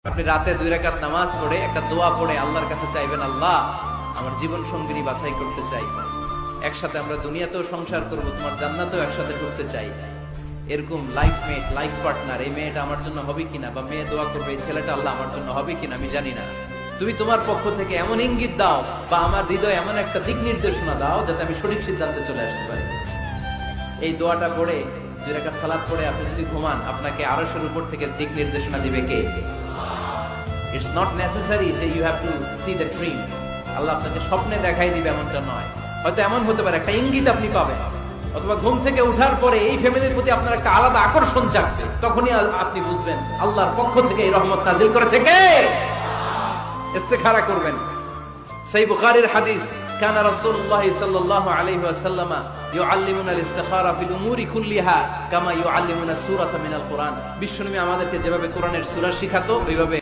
আপনি রাতে 2 রাকাত নামাজ পড়ে একটা দোয়া পড়ে আল্লাহর কাছে চাইবেন, আল্লাহ আমার জীবন সঙ্গিনী বাছাই করতে চাই, একসাথে আমরা দুনিয়াতেও সংসার করব, তোমার জান্নাতেও একসাথে ঢুকতে চাই, এরকম লাইফ মেট, লাইফ পার্টনার এই মেয়েটা আমার জন্য হবে কিনা, বা মেয়ে দোয়া করবে এই ছেলেটা আল্লাহ আমার জন্য হবে কিনা আমি জানি না, তুমি তোমার পক্ষ থেকে এমন ইঙ্গিত দাও বা আমার হৃদয়ে এমন একটা দিক নির্দেশনা দাও যাতে আমি সঠিক সিদ্ধান্তে চলে আসতে পারি। এই দোয়াটা পড়ে 2 রাকাত সালাত পড়ে আপনি যদি ঘুমান, আপনাকে আরশের উপর থেকে দিক নির্দেশনা দিবে কে? It's not necessary যে you have to see the dream. আল্লাহ আপনাকে স্বপ্নে দেখাই দিবে এমনটা নয়, হয়তো এমন হতে পারে একটা ইঙ্গিত আপনি পাবেন, অথবা ঘুম থেকে ওঠার পরে এই ফ্যামিলির প্রতি আপনার একটা আলাদা আকর্ষণ জাগবে, তখনই আপনি বুঝবেন আল্লাহর পক্ষ থেকে এই রহমত নাজিল করেছে কে। ইস্তেখারা করবেন। সহিহ বুখারীর হাদিস, কানা রাসূলুল্লাহ সাল্লাল্লাহু আলাইহি ওয়াসাল্লাম ইউআল্লিমুনা আল-ইস্তিখারা ফিল উমুরি কুল্লিহা কামা ইউআল্লিমুনা সূরাতা মিনাল কুরআন। বিশ্বনবী আমাদেরকে যেভাবে কোরআনের সূরা শিখাতো ওইভাবে